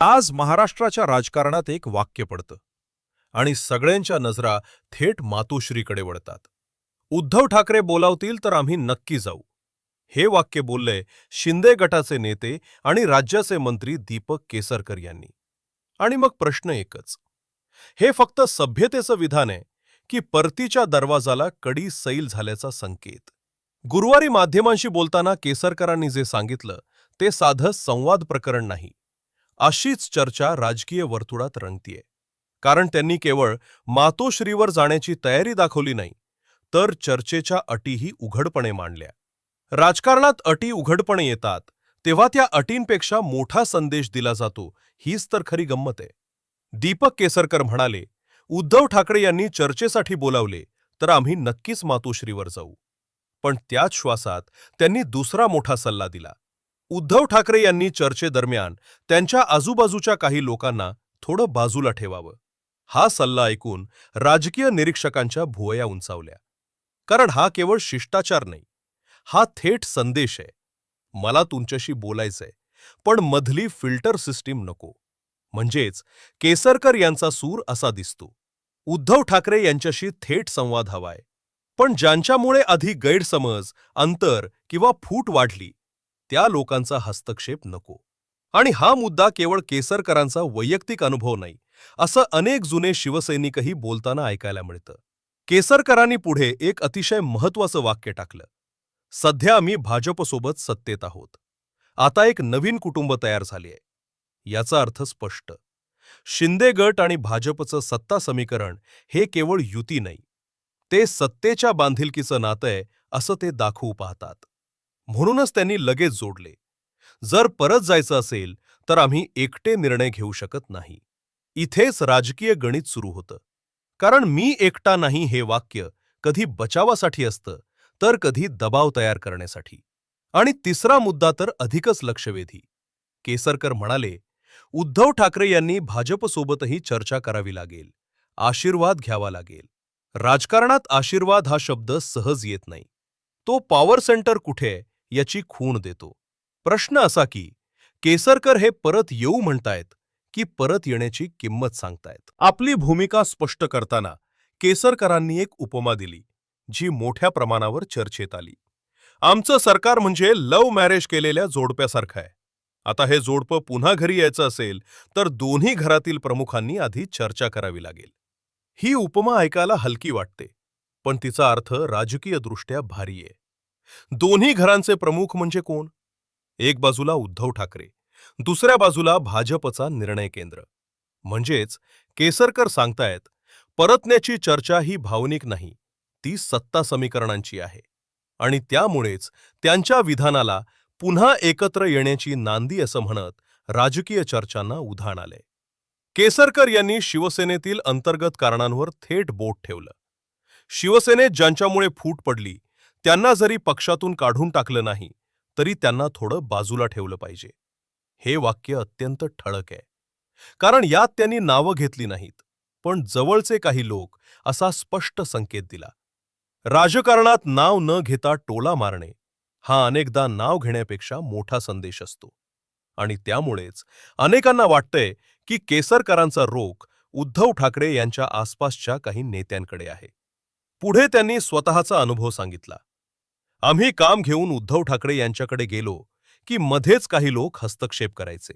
आज महाराष्ट्राच्या राजकारणात एक वाक्य पडतं आणि सगळ्यांच्या नजरा थेट मातोश्रीकडे वळतात. उद्धव ठाकरे बोलावतील तर आम्ही नक्की जाऊ. हे वाक्य बोलले शिंदे गटाचे नेते आणि राज्याचे मंत्री दीपक केसरकर यांनी. आणि मग प्रश्न एकच, हे फक्त सभ्यतेचं विधान आहे की परतीच्या दरवाजाला कडी सैल झाल्याचा संकेत? गुरुवारी माध्यमांशी बोलताना केसरकरांनी जे सांगितलं ते साधं संवाद प्रकरण नाही. अशीच चर्चा राजकीय वर्तुळात रंगतीये. कारण त्यांनी केवळ मातोश्रीवर जाण्याची तयारी दाखवली नाही, तर चर्चेच्या अटीही उघडपणे मांडल्या. राजकारणात अटी उघडपणे येतात तेव्हा त्या अटींपेक्षा मोठा संदेश दिला जातो, हीच तर खरी गंमत आहे. दीपक केसरकर म्हणाले, उद्धव ठाकरे यांनी चर्चेसाठी बोलावले तर आम्ही नक्कीच मातोश्रीवर जाऊ. पण त्याच श्वासात त्यांनी दुसरा मोठा सल्ला दिला. उद्धव ठाकरे यांनी चर्चेदरम्यान त्यांच्या आजूबाजूच्या काही लोकांना थोडं बाजूला ठेवावं. हा सल्ला ऐकून राजकीय निरीक्षकांच्या भुवया उंचावल्या. कारण हा केवळ शिष्टाचार नाही, हा थेट संदेश आहे. मला तुमच्याशी बोलायचंय, पण मधली फिल्टर सिस्टीम नको. म्हणजेच केसरकर यांचा सूर असा दिसतो, उद्धव ठाकरे यांच्याशी थेट संवाद हवाय, पण ज्यांच्यामुळे आधी गैरसमज, अंतर किंवा फूट वाढली त्या लोकांचा हस्तक्षेप नको. आणि हा मुद्दा केवळ केसरकरांचा वैयक्तिक अनुभव नाही, असं अनेक जुने शिवसैनिकही बोलताना ऐकायला मिळतं. केसरकरांनी पुढे एक अतिशय महत्त्वाचं वाक्य टाकलं. सध्या आम्ही भाजपसोबत सत्तेत आहोत. आता एक नवीन कुटुंब तयार झाले आहे. याचा अर्थ स्पष्ट. शिंदे गट आणि भाजपचं सत्ता समीकरण हे केवळ युती नाही, ते सत्तेच्या बांधिलकीचं नातं आहे असं ते दाखवू पाहतात. म्हणूनच त्यांनी लगेच जोडले, जर परत जायचं असेल तर आम्ही एकटे निर्णय घेऊ शकत नाही. इथेच राजकीय गणित सुरू होतं. कारण मी एकटा नाही हे वाक्य कधी बचावासाठी असतं, तर कधी दबाव तयार करण्यासाठी. आणि तिसरा मुद्दा तर अधिकच लक्षवेधी. केसरकर म्हणाले, उद्धव ठाकरे यांनी भाजपसोबतही चर्चा करावी लागेल, आशीर्वाद घ्यावा लागेल. राजकारणात आशीर्वाद हा शब्द सहज येत नाही. तो पॉवर सेंटर कुठे आहे याची खूण देतो. प्रश्न असा की केसरकर हे परत येऊ म्हणतायत की परत येण्याची किंमत सांगतायत? आपली भूमिका स्पष्ट करताना केसरकरांनी एक उपमा दिली, जी मोठ्या प्रमाणावर चर्चेत आली. आमचं सरकार म्हणजे लव्ह मॅरेज केलेल्या जोडप्यासारखं आहे. आता हे जोडपं पुन्हा घरी यायचं असेल तर दोन्ही घरातील प्रमुखांनी आधी चर्चा करावी लागेल. ही उपमा ऐकायला हलकी वाटते, पण तिचा अर्थ राजकीयदृष्ट्या भारी आहे. दोन्ही घरांचे प्रमुख म्हणजे कोण? एक बाजूला उद्धव ठाकरे, दुसऱ्या बाजूला भाजपचा निर्णय केंद्र. म्हणजेच केसरकर सांगतायत, परतण्याची चर्चा ही भावनिक नाही, ती सत्ता समीकरणांची आहे. आणि त्यामुळेच त्यांच्या विधानाला पुन्हा एकत्र येण्याची नांदी असं म्हणत राजकीय चर्चांना उधाण आलंय. केसरकर यांनी शिवसेनेतील अंतर्गत कारणांवर थेट बोट ठेवलं. शिवसेनेत ज्यांच्यामुळे फूट पडली त्यांना जरी पक्षातून काढून टाकलं नाही, तरी त्यांना थोडं बाजूला ठेवलं पाहिजे. हे वाक्य अत्यंत ठळक आहे. कारण यात त्यांनी नावं घेतली नाहीत, पण जवळचे काही लोक असा स्पष्ट संकेत दिला. राजकारणात नाव न घेता टोला मारणे हा अनेकदा नाव घेण्यापेक्षा मोठा संदेश असतो. आणि त्यामुळेच अनेकांना वाटतंय की केसरकरांचा रोख उद्धव ठाकरे यांच्या आसपासच्या काही नेत्यांकडे आहे. पुढे त्यांनी स्वतःचा अनुभव सांगितला. आम्ही काम घेऊन उद्धव ठाकरे यांच्याकडे गेलो की मध्येच काही लोक हस्तक्षेप करायचे.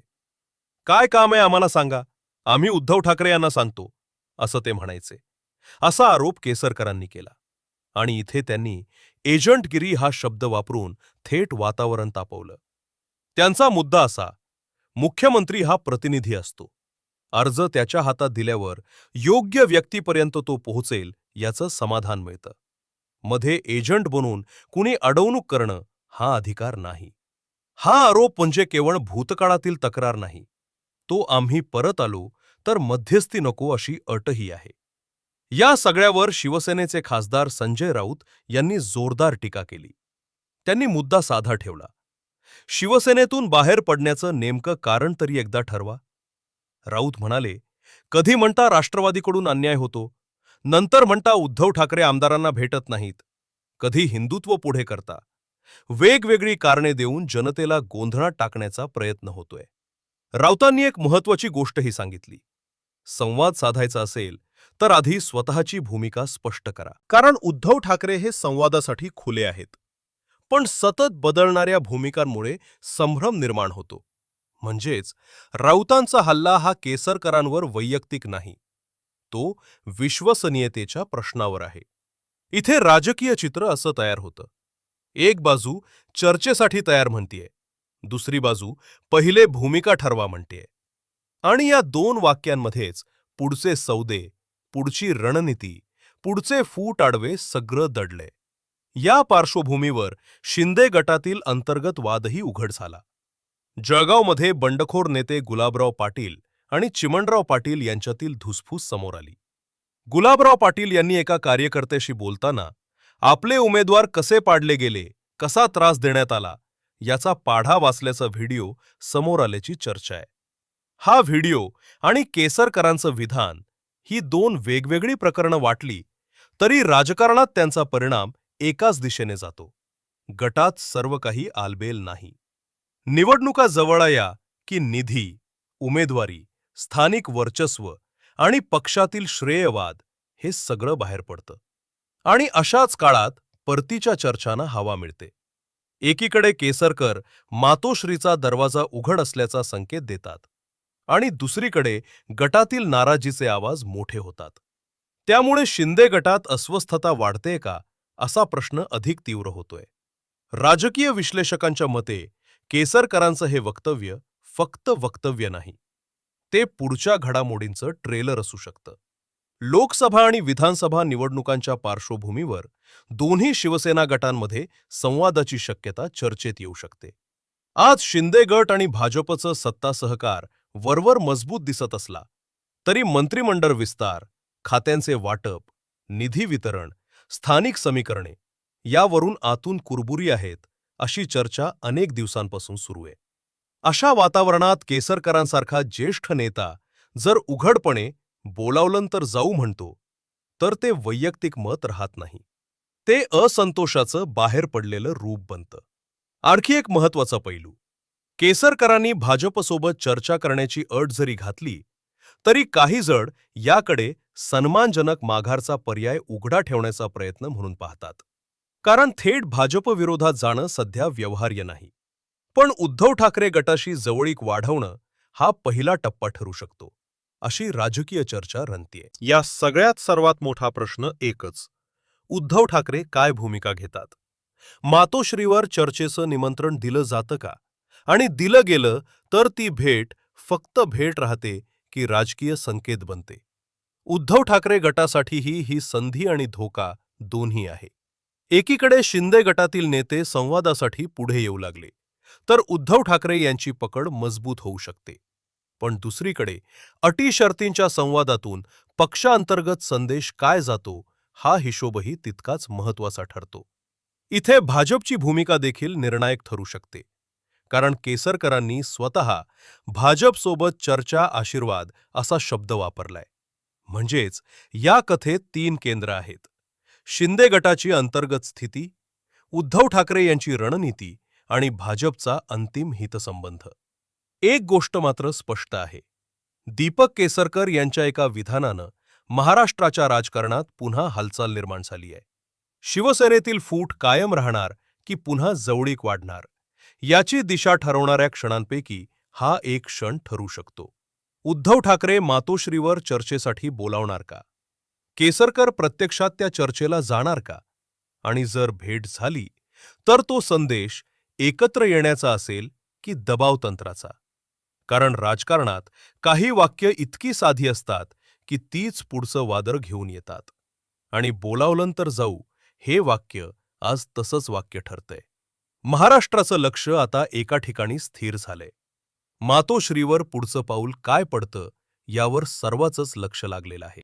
काय काम आहे आम्हाला सांगा, आम्ही उद्धव ठाकरे यांना सांगतो, असं ते म्हणायचे. असा आरोप केसरकरांनी केला. आणि इथे त्यांनी एजंटगिरी हा शब्द वापरून थेट वातावरण तापवलं. त्यांचा मुद्दा असा, मुख्यमंत्री हा प्रतिनिधी असतो. अर्ज त्याच्या हातात दिल्यावर योग्य व्यक्तीपर्यंत तो पोहोचेल याचं समाधान मिळतं. मध्ये एजंट बनून कुणी अडवणूक करणं हा अधिकार नाही. हा आरोप म्हणजे केवळ भूतकाळातील तक्रार नाही, तो आम्ही परत आलो तर मध्यस्थी नको अशी अटही आहे. या सगळ्यावर शिवसेनेचे खासदार संजय राऊत यांनी जोरदार टीका केली. त्यांनी मुद्दा साधा ठेवला. शिवसेनेतून बाहेर पडण्याचं नेमकं कारण तरी एकदा ठरवा. राऊत म्हणाले, कधी म्हणता राष्ट्रवादीकडून अन्याय होतो, नंतर म्हणता उद्धव ठाकरे आमदारांना भेटत नाहीत, कधी हिंदुत्व पुढे करता. वेगवेगळी कारणे देऊन जनतेला गोंधळात टाकण्याचा प्रयत्न होतोय. राऊतांनी एक महत्वाची गोष्टही सांगितली. संवाद साधायचा असेल तर आधी स्वतःची भूमिका स्पष्ट करा. कारण उद्धव ठाकरे हे संवादासाठी खुले आहेत. पण सतत बदलणाऱ्या भूमिकांमुळे संभ्रम निर्माण होतो. म्हणजेच राऊतांचा हल्ला हा केसरकरांवर वैयक्तिक नाही, तो विश्वसनीयतेच्या प्रश्नावर आहे. इथे राजकीय चित्र असं तयार होतं. एक बाजू चर्चेसाठी तयार म्हणतीये, दुसरी बाजू पहिले भूमिका ठरवा म्हणतेय. आणि या दोन वाक्यांमध्येच पुढचे सौदे, पुढची रणनीती, पुढचे फूट आडवे सगळं दडले. या पार्श्वभूमीवर शिंदे गटातील अंतर्गत वादही उघड झाला. जळगावमध्ये बंडखोर नेते गुलाबराव पाटील आणि चिमणराव पाटील यांच्यातील धुसफूस समोर आली. गुलाबराव पाटील यांनी एका कार्यकर्त्याशी बोलताना आपले उमेदवार कसे पाडले गेले, कसा त्रास देण्यात आला याचा पाढा वाचल्याचा व्हिडिओ समोर आल्याची चर्चा आहे. हा व्हिडिओ आणि केसरकरांचं विधान ही दोन वेगवेगळी प्रकरणं वाटली तरी राजकारणात त्यांचा परिणाम एकाच दिशेने जातो. गटात सर्व काही आलबेल नाही. निवडणुका जवळ या की निधी, उमेदवारी, स्थानिक वर्चस्व आणि पक्षातील श्रेयवाद हे सगळं बाहेर पडतं. आणि अशाच काळात परतीच्या चर्चांना हवा मिळते. एकीकडे केसरकर मातोश्रीचा दरवाजा उघड असल्याचा संकेत देतात आणि दुसरीकडे गटातील नाराजीचे आवाज मोठे होतात. त्यामुळे शिंदे गटात अस्वस्थता वाढते का असा प्रश्न अधिक तीव्र होतोय. राजकीय विश्लेषकांच्या मते केसरकरांचं हे वक्तव्य फक्त वक्तव्य नाही, ते पुढच्या घडामोडींचं ट्रेलर असू शकतं. लोकसभा आणि विधानसभा निवडणुकांच्या पार्श्वभूमीवर दोन्ही शिवसेना गटांमध्ये संवादाची शक्यता चर्चेत येऊ शकते. आज शिंदे गट आणि भाजपचं सत्ता सहकार वरवर मजबूत दिसत असला तरी मंत्रिमंडळ विस्तार, खात्यांचे वाटप, निधी वितरण, स्थानिक समीकरणे यावरून आतून कुरबुरी आहेत अशी चर्चा अनेक दिवसांपासून सुरू आहे. अशा वातावरणात केसरकरांसारखा ज्येष्ठ नेता जर उघडपणे बोलावलं तर जाऊ म्हणतो तर ते वैयक्तिक मत राहत नाही, ते असंतोषाचं बाहेर पडलेलं रूप बनतं. आणखी एक महत्वाचा पैलू, केसरकरांनी भाजपसोबत चर्चा करण्याची अट जरी घातली तरी काही जण याकडे सन्मानजनक माघारचा पर्याय उघडा ठेवण्याचा प्रयत्न म्हणून पाहतात. कारण थेट भाजप विरोधात जाणं सध्या व्यवहार्य नाही. पण उद्धव ठाकरे गटाशी जवळीक वाढवणं हा पहिला टप्पा ठरू शकतो, अशी राजकीय चर्चा रंगतीये. या सगळ्यात सर्वात मोठा प्रश्न एकच, उद्धव ठाकरे काय भूमिका घेतात? मातोश्रीवर चर्चेचं निमंत्रण दिलं जातं का? आणि दिलं गेलं तर ती भेट फक्त भेट राहते की राजकीय संकेत बनते? उद्धव ठाकरे गटासाठीही ही संधी आणि धोका दोन्ही आहे. एकीकडे शिंदे गटातील नेते संवादासाठी पुढे येऊ लागले तर उद्धव ठाकरे यांची पकड मजबूत होऊ शकते. पण दुसरीकडे अटी शर्तींच्या संवादातून पक्षांतर्गत संदेश काय जातो हा हिशोबही तितकाच महत्वाचा ठरतो. इथे भाजपची भूमिका देखील निर्णायक ठरू शकते. कारण केसरकरांनी स्वतः भाजपसोबत चर्चा आशीर्वाद असा शब्द वापरलाय. म्हणजेच या कथेत तीन केंद्र आहेत: शिंदे गटाची अंतर्गत स्थिती, उद्धव ठाकरे यांची रणनीती आणि भाजपचा अंतिम हितसंबंध. एक गोष्ट मात्र स्पष्ट आहे, दीपक केसरकर यांच्या एका विधानानं महाराष्ट्राच्या राजकारणात पुन्हा हालचाल निर्माण झाली आहे. शिवसेनेतील फूट कायम राहणार की पुन्हा जवळीक वाढणार याची दिशा ठरवणाऱ्या क्षणांपैकी हा एक क्षण ठरू शकतो. उद्धव ठाकरे मातोश्रीवर चर्चेसाठी बोलावणार का? केसरकर प्रत्यक्षात त्या चर्चेला जाणार का? आणि जर भेट झाली तर तो संदेश एकत्र येण्याचा असेल की दबावतंत्राचा? कारण राजकारणात काही वाक्य इतकी साधी असतात की तीच पुढचं वादळ घेऊन येतात. आणि बोलावलं तर जाऊ हे वाक्य आज तसंच वाक्य ठरतंय. महाराष्ट्राचं लक्ष आता एका ठिकाणी स्थिर झालंय. मातोश्रीवर पुढचं पाऊल काय पडतं यावर सर्वांचंच लक्ष लागलेलं आहे.